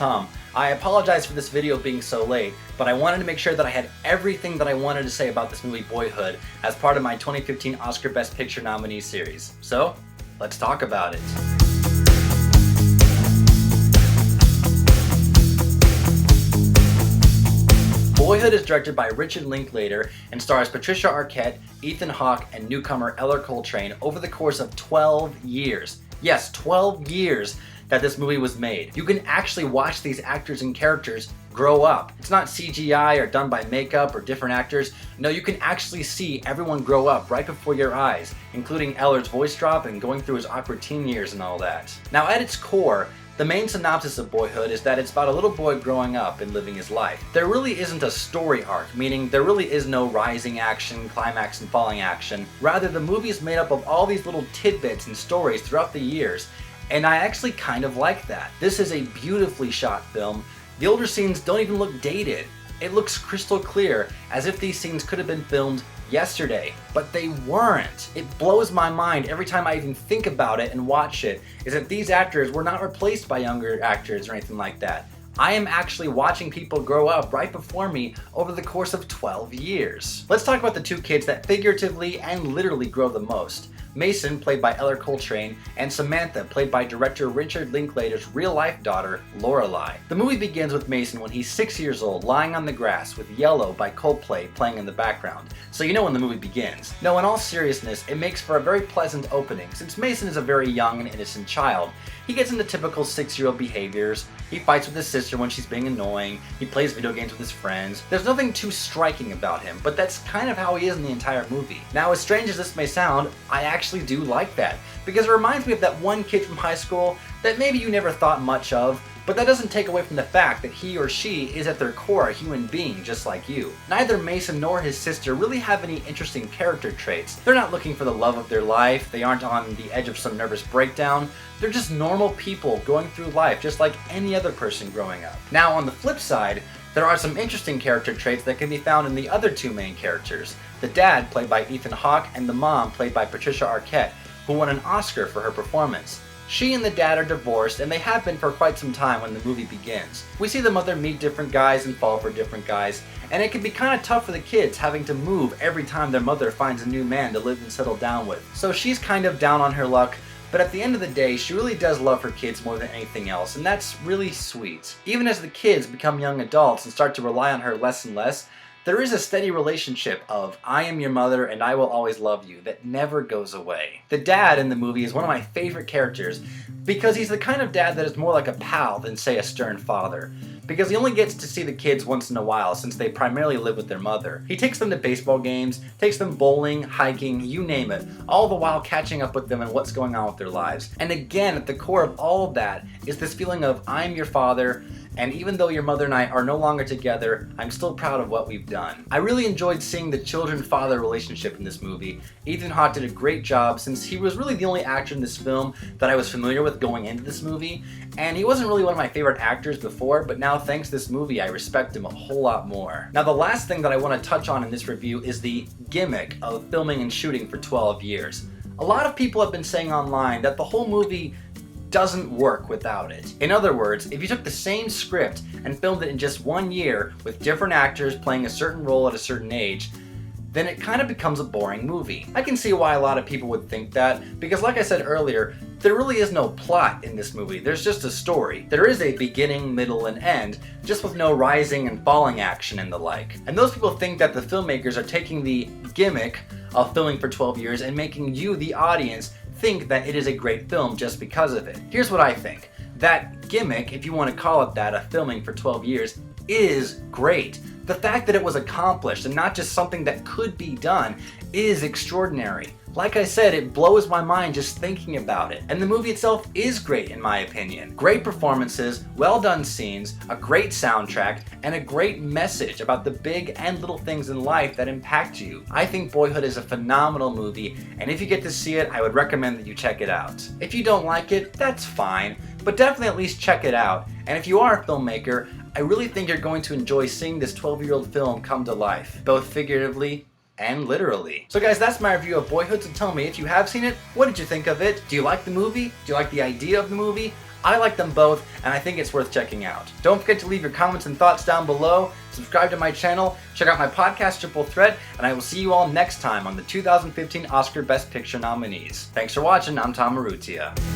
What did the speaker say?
Tom. I apologize for this video being so late, but I wanted to make sure that I had everything that I wanted to say about this movie Boyhood as part of my 2015 Oscar Best Picture nominee series. So, let's talk about it. Boyhood is directed by Richard Linklater and stars Patricia Arquette, Ethan Hawke, and newcomer Eller Coltrane over the course of 12 years. Yes, 12 years that this movie was made. You can actually watch these actors and characters grow up. It's not CGI or done by makeup or different actors. No, you can actually see everyone grow up right before your eyes, including Eller's voice drop and going through his awkward teen years and all that. Now, at its core, the main synopsis of Boyhood is that it's about a little boy growing up and living his life. There really isn't a story arc, meaning there really is no rising action, climax, and falling action. Rather, the movie is made up of all these little tidbits and stories throughout the years, and I actually kind of like that. This is a beautifully shot film. The older scenes don't even look dated. It looks crystal clear, as if these scenes could have been filmed yesterday, but they weren't. It blows my mind every time I even think about it and watch it, is that these actors were not replaced by younger actors or anything like that. I am actually watching people grow up right before me over the course of 12 years. Let's talk about the two kids that figuratively and literally grow the most. Mason, played by Eller Coltrane, and Samantha, played by director Richard Linklater's real-life daughter, Lorelai. The movie begins with Mason when he's 6 years old, lying on the grass with Yellow by Coldplay playing in the background, so you know when the movie begins. No, in all seriousness, it makes for a very pleasant opening, since Mason is a very young and innocent child. He gets into typical 6-year-old behaviors. He fights with his sister when she's being annoying. He plays video games with his friends. There's nothing too striking about him, but that's kind of how he is in the entire movie. Now, as strange as this may sound, I actually do like that, because it reminds me of that one kid from high school that maybe you never thought much of, but that doesn't take away from the fact that he or she is at their core a human being just like you. Neither Mason nor his sister really have any interesting character traits. They're not looking for the love of their life, they aren't on the edge of some nervous breakdown. They're just normal people going through life just like any other person growing up. Now, on the flip side, there are some interesting character traits that can be found in the other two main characters. The dad, played by Ethan Hawke, and the mom, played by Patricia Arquette, who won an Oscar for her performance. She and the dad are divorced, and they have been for quite some time when the movie begins. We see the mother meet different guys and fall for different guys, and it can be kind of tough for the kids having to move every time their mother finds a new man to live and settle down with. So she's kind of down on her luck, but at the end of the day, she really does love her kids more than anything else, and that's really sweet. Even as the kids become young adults and start to rely on her less and less, there is a steady relationship of I am your mother and I will always love you that never goes away. The dad in the movie is one of my favorite characters because he's the kind of dad that is more like a pal than, say, a stern father. Because he only gets to see the kids once in a while since they primarily live with their mother. He takes them to baseball games, takes them bowling, hiking, you name it, all the while catching up with them and what's going on with their lives. And again, at the core of all of that is this feeling of I'm your father, and even though your mother and I are no longer together, I'm still proud of what we've done. I really enjoyed seeing the children-father relationship in this movie. Ethan Hawke did a great job since he was really the only actor in this film that I was familiar with going into this movie, and he wasn't really one of my favorite actors before, but now thanks to this movie I respect him a whole lot more. Now, the last thing that I want to touch on in this review is the gimmick of filming and shooting for 12 years. A lot of people have been saying online that the whole movie doesn't work without it. In other words, if you took the same script and filmed it in just 1 year with different actors playing a certain role at a certain age, then it kind of becomes a boring movie. I can see why a lot of people would think that, because like I said earlier, there really is no plot in this movie, there's just a story. There is a beginning, middle, and end, just with no rising and falling action and the like. And those people think that the filmmakers are taking the gimmick of filming for 12 years and making you, the audience, think that it is a great film just because of it. Here's what I think. That gimmick, if you want to call it that, of filming for 12 years, is great. The fact that it was accomplished and not just something that could be done is extraordinary. Like I said, it blows my mind just thinking about it. And the movie itself is great in my opinion. Great performances, well done scenes, a great soundtrack, and a great message about the big and little things in life that impact you. I think Boyhood is a phenomenal movie, and if you get to see it, I would recommend that you check it out. If you don't like it, that's fine, but definitely at least check it out. And if you are a filmmaker, I really think you're going to enjoy seeing this 12-year-old film come to life, both figuratively and literally. So guys, that's my review of Boyhood, so tell me, if you have seen it, what did you think of it? Do you like the movie? Do you like the idea of the movie? I like them both, and I think it's worth checking out. Don't forget to leave your comments and thoughts down below, subscribe to my channel, check out my podcast Triple Threat, and I will see you all next time on the 2015 Oscar Best Picture nominees. Thanks for watching, I'm Tom Maruzia.